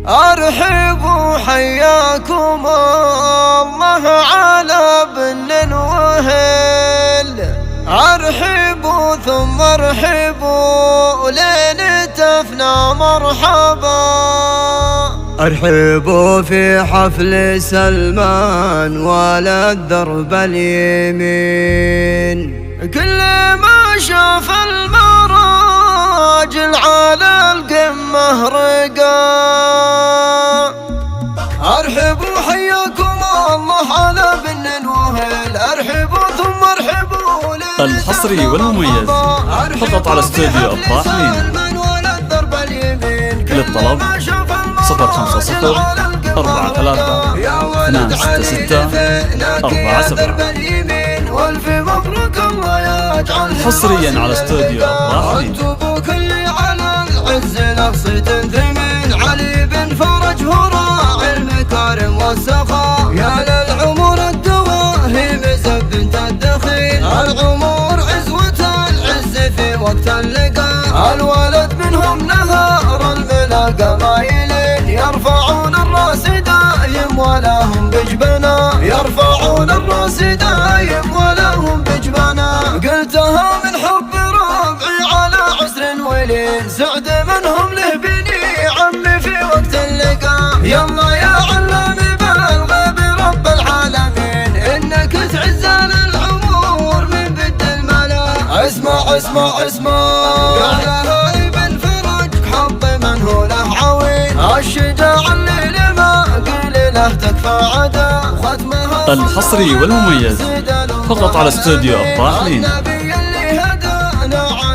أرحبوا حياكم الله على بن وهل، أرحبوا ثم ارحبوا لين تفنى مرحبا. أرحبوا في حفل سلمان ولا الدرب اليمين، كل ما شاف المراجل على القمة رقا. أرحبوا حياكم الله على بن وهل، أرحبوا ثم ارحبوا الحصري والمميز فقط على استوديو أفراح لين. للطلب 050 43 266 47. والف مبروك الله يجعل حصريا على استوديو أفراح لين. على العز لقصة ثمن علي بن فرج هو راعي المكارم والسخاء. يا للعمر الدواهي مزب بنت الدخيل، العمر عزوة العز في وقت اللقاء. الولد منهم نهار الملاقى مايلين، يرفعون الراس دايم ولا هم بجبنا، يرفعون الراس دايم ولا هم بجبنا. قلتها من حب ربعي على عسر ولين، سعد منهم له بني عمي في وقت اللقاء. يلا يا علامي بالغيب برب العالمين، انك تعز العمور من بد الملا. اسمع اسمع اسمع يا لها ابن فرج، حب من هو له عوين، الشجاع اللي لما قيل له تكفى عدا. ختمها الحصري والمميز فقط على استوديو أفراح لين.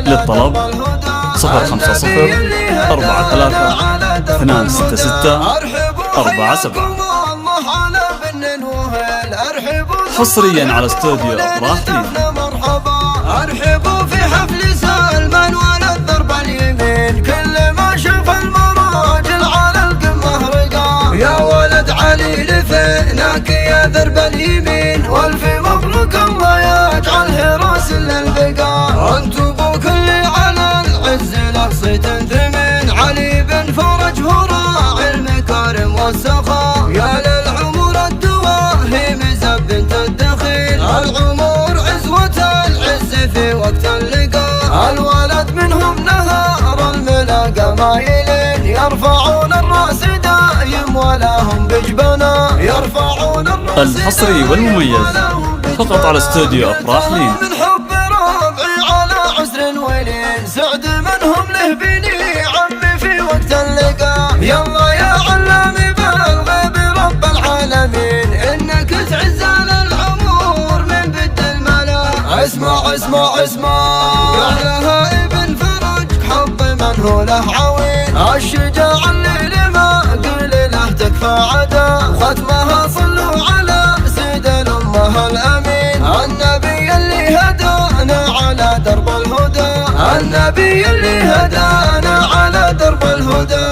للطلب 050 43 266 47. حصريا على استوديو أفراح لين. أرحبوا في حفل سلمان ولا الضرب اليمين، كل ما شاف المراجل على القمة رقا. يا ولد علي لفيناك يا درب اليمين، والف مبروك الله يجعل راس للبقاء. انتو بوك اللي على العز لقصة ثمن علي بن فرج هو راعي المكارم والسخاء. يا للعمر الدواهي مزب بنت الدخيل، العمر عزوة العز في وقت اللقاء. الولد منهم نهار الملاقى مايلين، يرفعون الراس دايم ولا هم بجبنا، يرفعون الراس. الحصري والمميز فقط على استوديو أفراح لين. من حب ربعي على عسر ولين، سعد منهم له بني عمي في وقت اللقاء. يلا يا علامي بالغيب برب العالمين، انك تعز العمور من بد الملا. اسمع اسمع اسمع يا لها ابن فرج، حب من هو له عوين، الشجاع اللي لما قيل له تكفى عدا. ختمها صلوا على سيد الأمة الأمين، النبي اللي هدانا على درب الهدى، النبي اللي هدانا على درب الهدى.